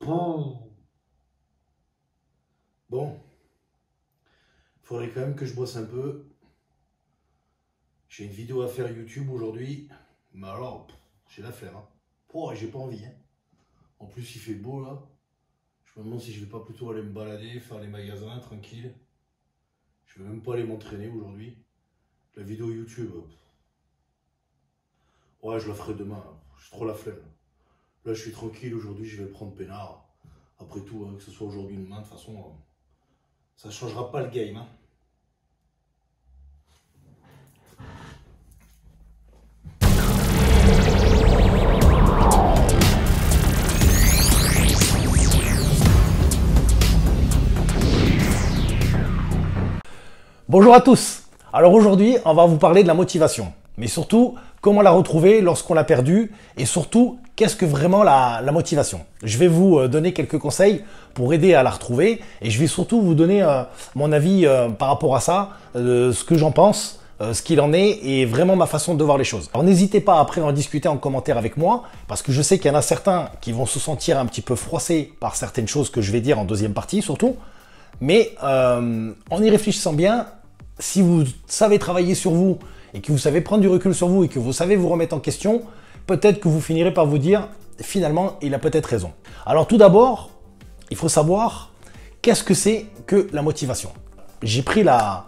Oh. Bon, faudrait quand même que je bosse un peu. J'ai une vidéo à faire YouTube aujourd'hui, mais alors, j'ai la flemme. Hein. Oh, j'ai pas envie. Hein. En plus, il fait beau là. Je me demande si je vais pas plutôt aller me balader, faire les magasins tranquille. Je vais même pas aller m'entraîner aujourd'hui. La vidéo YouTube, ouais, je la ferai demain. J'ai trop la flemme. Là, je suis tranquille aujourd'hui, je vais prendre peinard. Après tout, hein, que ce soit aujourd'hui ou demain, de toute façon, ça ne changera pas le game. Hein. Bonjour à tous. Alors aujourd'hui, on va vous parler de la motivation, mais surtout comment la retrouver lorsqu'on l'a perdue et surtout qu'est-ce que vraiment la motivation. Je vais vous donner quelques conseils pour aider à la retrouver et je vais surtout vous donner mon avis par rapport à ça, ce que j'en pense, ce qu'il en est et vraiment ma façon de voir les choses. Alors n'hésitez pas après à en discuter en commentaire avec moi parce que je sais qu'il y en a certains qui vont se sentir un petit peu froissés par certaines choses que je vais dire en deuxième partie surtout, mais en y réfléchissant bien, si vous savez travailler sur vous et que vous savez prendre du recul sur vous et que vous savez vous remettre en question, peut-être que vous finirez par vous dire finalement il a peut-être raison. Alors tout d'abord, il faut savoir qu'est-ce que c'est que la motivation. J'ai pris la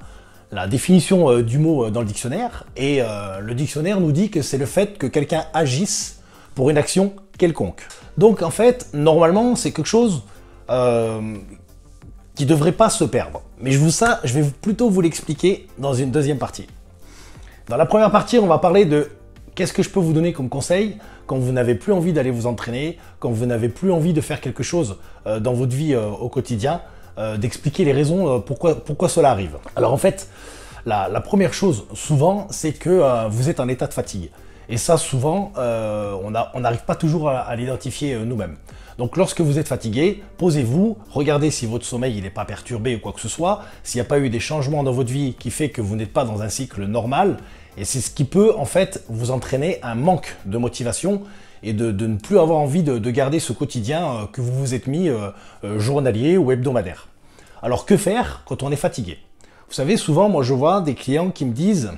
définition du mot dans le dictionnaire et le dictionnaire nous dit que c'est le fait que quelqu'un agisse pour une action quelconque. Donc en fait, normalement c'est quelque chose qui ne devrait pas se perdre. Mais je vais plutôt vous l'expliquer dans une deuxième partie. Dans la première partie, on va parler de qu'est-ce que je peux vous donner comme conseil quand vous n'avez plus envie d'aller vous entraîner, quand vous n'avez plus envie de faire quelque chose dans votre vie au quotidien, d'expliquer les raisons pourquoi cela arrive. Alors en fait, la première chose souvent, c'est que vous êtes en état de fatigue. Et ça, souvent, on n'arrive pas toujours à l'identifier nous-mêmes. Donc lorsque vous êtes fatigué, posez-vous, regardez si votre sommeil n'est pas perturbé ou quoi que ce soit, s'il n'y a pas eu des changements dans votre vie qui fait que vous n'êtes pas dans un cycle normal, et c'est ce qui peut en fait vous entraîner un manque de motivation et de ne plus avoir envie de garder ce quotidien que vous vous êtes mis journalier ou hebdomadaire. Alors que faire quand on est fatigué? Vous savez, souvent moi je vois des clients qui me disent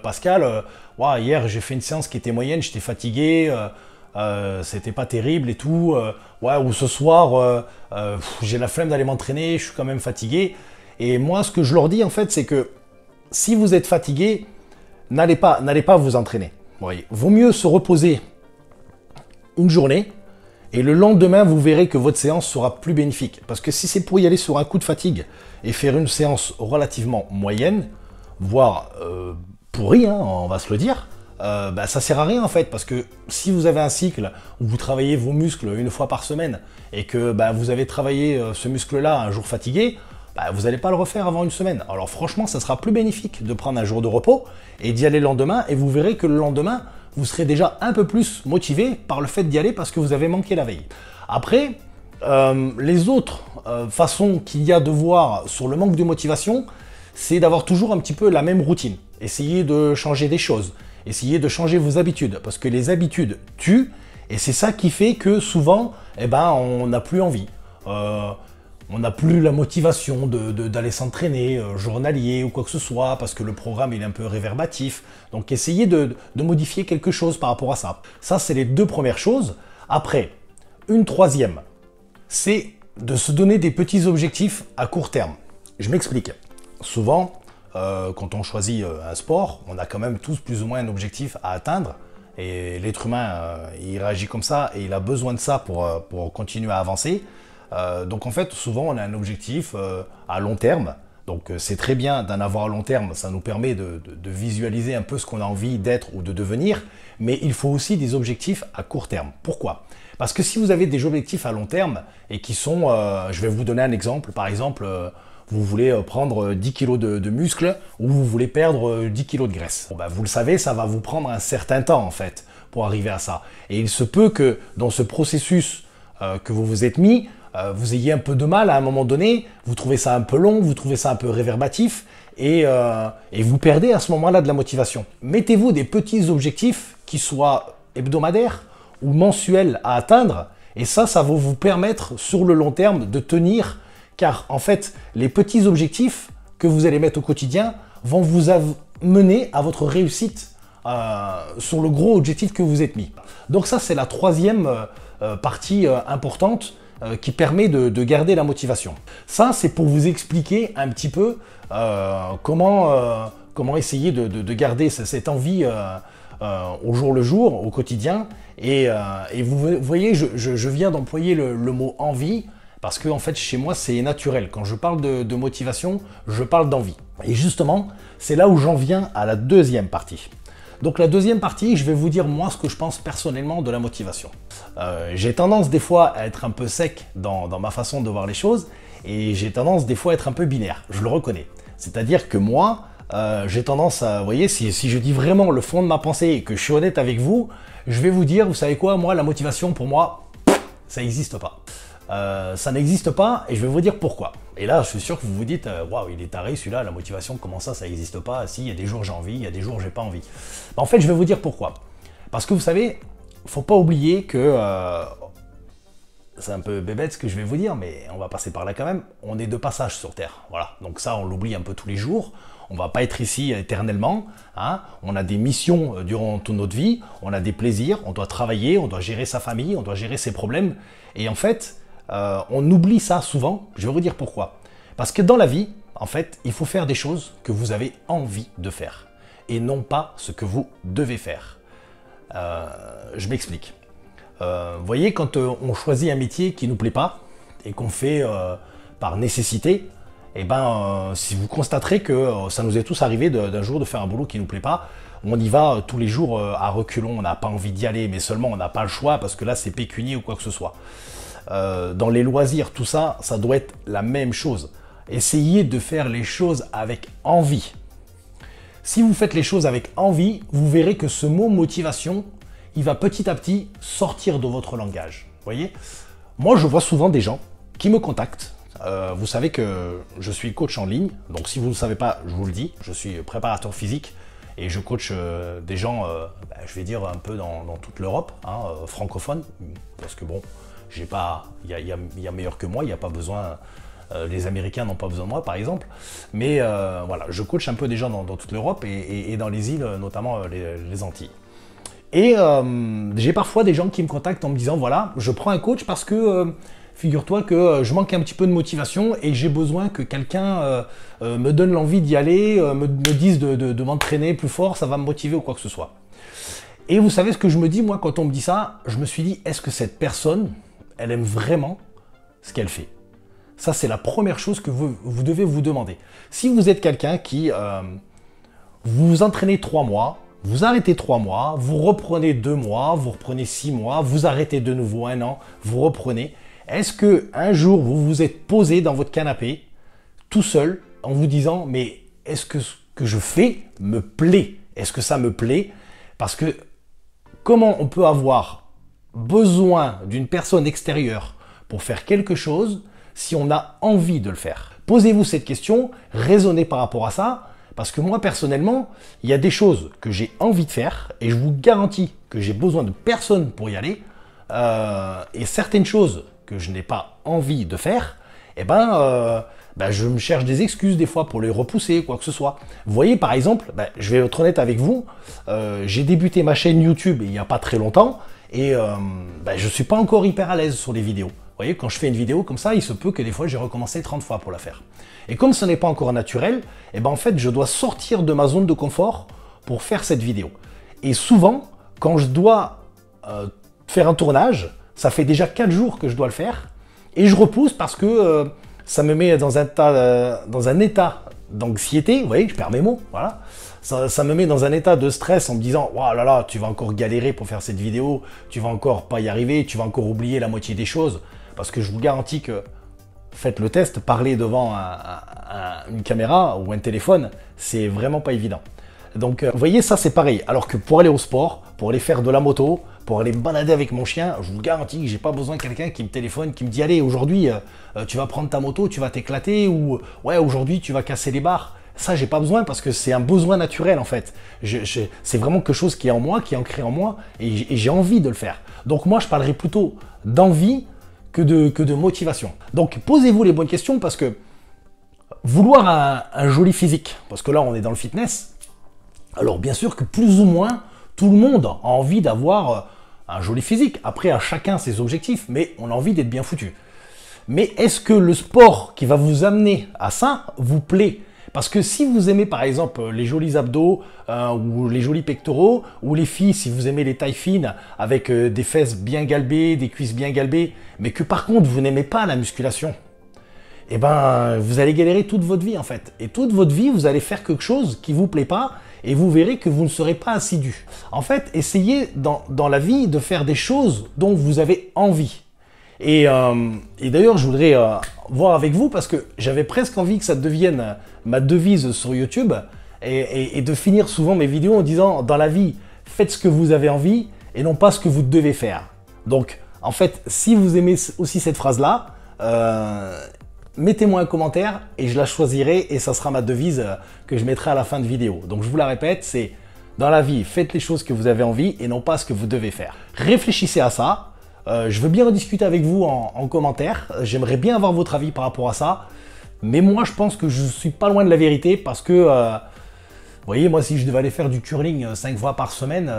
Pascal, wow, hier j'ai fait une séance qui était moyenne, j'étais fatigué, c'était pas terrible et tout, ouais, ou ce soir j'ai la flemme d'aller m'entraîner, je suis quand même fatigué. Et moi ce que je leur dis en fait c'est que si vous êtes fatigué, n'allez pas vous entraîner. Vous voyez, vaut mieux se reposer une journée et le lendemain vous verrez que votre séance sera plus bénéfique. Parce que si c'est pour y aller sur un coup de fatigue et faire une séance relativement moyenne, voire pourrie, hein, on va se le dire, ça sert à rien en fait, parce que si vous avez un cycle où vous travaillez vos muscles une fois par semaine et que vous avez travaillé ce muscle-là un jour fatigué, vous n'allez pas le refaire avant une semaine. Alors franchement, ça sera plus bénéfique de prendre un jour de repos et d'y aller le lendemain, et vous verrez que le lendemain, vous serez déjà un peu plus motivé par le fait d'y aller parce que vous avez manqué la veille. Après, les autres façons qu'il y a de voir sur le manque de motivation, c'est d'avoir toujours un petit peu la même routine. Essayez de changer des choses. Essayez de changer vos habitudes, parce que les habitudes tuent, et c'est ça qui fait que souvent, on n'a plus envie. On n'a plus la motivation d'aller s'entraîner journalier ou quoi que ce soit, parce que le programme il est un peu réverbatif. Donc essayez de modifier quelque chose par rapport à ça. Ça, c'est les deux premières choses. Après, une troisième, c'est de se donner des petits objectifs à court terme. Je m'explique. Souvent, quand on choisit un sport, on a quand même tous plus ou moins un objectif à atteindre. Et l'être humain, il réagit comme ça et il a besoin de ça pour continuer à avancer. Donc en fait, souvent, on a un objectif à long terme. Donc c'est très bien d'en avoir à long terme, ça nous permet de visualiser un peu ce qu'on a envie d'être ou de devenir. Mais il faut aussi des objectifs à court terme. Pourquoi ? Parce que si vous avez des objectifs à long terme et qui sont, je vais vous donner un exemple, par exemple, vous voulez prendre 10 kg de muscles ou vous voulez perdre 10 kg de graisse. Bon, vous le savez, ça va vous prendre un certain temps en fait pour arriver à ça. Et il se peut que dans ce processus que vous vous êtes mis, vous ayez un peu de mal à un moment donné, vous trouvez ça un peu long, vous trouvez ça un peu réverbatif et vous perdez à ce moment-là de la motivation. Mettez-vous des petits objectifs qui soient hebdomadaires ou mensuels à atteindre Et ça va vous permettre sur le long terme de tenir, car en fait, les petits objectifs que vous allez mettre au quotidien vont vous mener à votre réussite sur le gros objectif que vous êtes mis. Donc ça, c'est la troisième partie importante qui permet de garder la motivation. Ça, c'est pour vous expliquer un petit peu comment essayer de garder cette envie au jour le jour, au quotidien. Et vous voyez, je viens d'employer le mot envie parce que en fait, chez moi, c'est naturel. Quand je parle de motivation, je parle d'envie. Et justement, c'est là où j'en viens à la deuxième partie. Donc la deuxième partie, je vais vous dire moi ce que je pense personnellement de la motivation. J'ai tendance des fois à être un peu sec dans ma façon de voir les choses et j'ai tendance des fois à être un peu binaire, je le reconnais. C'est-à-dire que moi, j'ai tendance à, vous voyez, si je dis vraiment le fond de ma pensée et que je suis honnête avec vous, je vais vous dire, vous savez quoi, moi la motivation pour moi, ça n'existe pas. Ça n'existe pas et je vais vous dire pourquoi. Et là, je suis sûr que vous vous dites, waouh, il est taré celui-là, la motivation, comment ça n'existe pas? Si, il y a des jours j'ai envie, il y a des jours j'ai pas envie. En fait, je vais vous dire pourquoi. Parce que vous savez, faut pas oublier que, c'est un peu bébête ce que je vais vous dire, mais on va passer par là quand même, on est de passage sur Terre. Voilà, donc ça, on l'oublie un peu tous les jours. On va pas être ici éternellement, hein. On a des missions durant toute notre vie, on a des plaisirs, on doit travailler, on doit gérer sa famille, on doit gérer ses problèmes. Et en fait, on oublie ça souvent, je vais vous dire pourquoi. Parce que dans la vie, en fait, il faut faire des choses que vous avez envie de faire et non pas ce que vous devez faire. Je m'explique. Vous voyez, quand on choisit un métier qui ne nous plaît pas et qu'on fait par nécessité, eh ben, si vous constaterez que ça nous est tous arrivé d'un jour de faire un boulot qui ne nous plaît pas, on y va tous les jours à reculons, on n'a pas envie d'y aller, mais seulement on n'a pas le choix parce que là c'est pécunier ou quoi que ce soit. Dans les loisirs, tout ça, ça doit être la même chose. Essayez de faire les choses avec envie. Si vous faites les choses avec envie, vous verrez que ce mot motivation, il va petit à petit sortir de votre langage. Vous voyez? Moi, je vois souvent des gens qui me contactent. Vous savez que je suis coach en ligne, donc si vous ne le savez pas, je vous le dis, je suis préparateur physique et je coach des gens, je vais dire un peu dans toute l'Europe, hein, francophone, parce que bon, il y a meilleur que moi, il n'y a pas besoin, les Américains n'ont pas besoin de moi par exemple, mais voilà, je coach un peu des gens dans toute l'Europe et dans les îles, notamment les Antilles. Et j'ai parfois des gens qui me contactent en me disant, voilà, je prends un coach parce que figure-toi que je manque un petit peu de motivation et j'ai besoin que quelqu'un me donne l'envie d'y aller, me dise de m'entraîner plus fort, ça va me motiver ou quoi que ce soit. Et vous savez ce que je me dis, moi, quand on me dit ça, je me suis dit, est-ce que cette personne, elle aime vraiment ce qu'elle fait? Ça, c'est la première chose que vous devez vous demander. Si vous êtes quelqu'un qui vous vous entraînez 3 mois, vous arrêtez 3 mois, vous reprenez 2 mois, vous reprenez 6 mois, vous arrêtez de nouveau 1 an, vous reprenez. Est-ce qu'un jour, vous vous êtes posé dans votre canapé, tout seul, en vous disant, mais est-ce que ce que je fais me plaît? Est-ce que ça me plaît? Parce que comment on peut avoir besoin d'une personne extérieure pour faire quelque chose si on a envie de le faire? Posez-vous cette question, raisonnez par rapport à ça, parce que moi, personnellement, il y a des choses que j'ai envie de faire et je vous garantis que j'ai besoin de personne pour y aller. Et certaines choses que je n'ai pas envie de faire, eh je me cherche des excuses des fois pour les repousser, quoi que ce soit. Vous voyez, par exemple, je vais être honnête avec vous, j'ai débuté ma chaîne YouTube il n'y a pas très longtemps et je ne suis pas encore hyper à l'aise sur les vidéos. Vous voyez, quand je fais une vidéo comme ça, il se peut que des fois j'ai recommencé 30 fois pour la faire. Et comme ce n'est pas encore naturel, en fait, je dois sortir de ma zone de confort pour faire cette vidéo. Et souvent, quand je dois faire un tournage, ça fait déjà 4 jours que je dois le faire et je repousse parce que ça me met dans un état d'anxiété. Vous voyez, je perds mes mots, voilà. Ça me met dans un état de stress en me disant « Oh là là, tu vas encore galérer pour faire cette vidéo, tu vas encore pas y arriver, tu vas encore oublier la moitié des choses. » Parce que je vous garantis que, faites le test, parler devant une caméra ou un téléphone, c'est vraiment pas évident. Donc, vous voyez, ça c'est pareil. Alors que pour aller au sport, pour aller faire de la moto, pour aller me balader avec mon chien, je vous garantis que j'ai pas besoin de quelqu'un qui me téléphone, qui me dit « Allez, aujourd'hui, tu vas prendre ta moto, tu vas t'éclater » ou « Ouais, aujourd'hui, tu vas casser les barres. » Ça, j'ai pas besoin parce que c'est un besoin naturel en fait. C'est vraiment quelque chose qui est en moi, qui est ancré en moi et j'ai envie de le faire. Donc moi, je parlerai plutôt d'envie que de motivation. Donc posez-vous les bonnes questions parce que vouloir un joli physique, parce que là, on est dans le fitness, alors bien sûr que plus ou moins, tout le monde a envie d'avoir un joli physique. Après, à chacun ses objectifs, mais on a envie d'être bien foutu. Mais est-ce que le sport qui va vous amener à ça vous plaît? Parce que si vous aimez par exemple les jolis abdos ou les jolis pectoraux, ou les filles si vous aimez les tailles fines avec des fesses bien galbées, des cuisses bien galbées, mais que par contre vous n'aimez pas la musculation, eh ben vous allez galérer toute votre vie en fait. Et toute votre vie vous allez faire quelque chose qui vous plaît pas et vous verrez que vous ne serez pas assidu. En fait, essayez dans la vie de faire des choses dont vous avez envie. Et d'ailleurs, je voudrais voir avec vous parce que j'avais presque envie que ça devienne ma devise sur YouTube et de finir souvent mes vidéos en disant dans la vie, faites ce que vous avez envie et non pas ce que vous devez faire. Donc, en fait, si vous aimez aussi cette phrase-là, mettez-moi un commentaire et je la choisirai et ça sera ma devise que je mettrai à la fin de vidéo. Donc, je vous la répète, c'est dans la vie, faites les choses que vous avez envie et non pas ce que vous devez faire. Réfléchissez à ça. Je veux bien en discuter avec vous en commentaire. J'aimerais bien avoir votre avis par rapport à ça. Mais moi, je pense que je suis pas loin de la vérité parce que, vous voyez, moi, si je devais aller faire du curling 5 fois par semaine,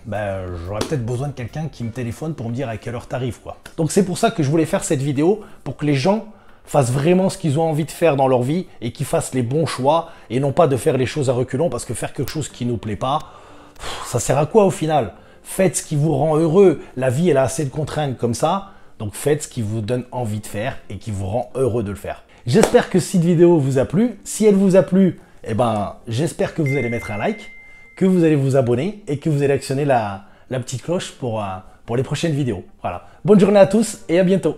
j'aurais peut-être besoin de quelqu'un qui me téléphone pour me dire à quelle heure t'arrives, quoi. Donc, c'est pour ça que je voulais faire cette vidéo pour que les gens fassent vraiment ce qu'ils ont envie de faire dans leur vie et qu'ils fassent les bons choix et non pas de faire les choses à reculons parce que faire quelque chose qui nous plaît pas, ça sert à quoi au final? Faites ce qui vous rend heureux. La vie, elle a assez de contraintes comme ça. Donc, faites ce qui vous donne envie de faire et qui vous rend heureux de le faire. J'espère que cette vidéo vous a plu. Si elle vous a plu, eh ben, j'espère que vous allez mettre un like, que vous allez vous abonner et que vous allez actionner la petite cloche pour les prochaines vidéos. Voilà. Bonne journée à tous et à bientôt.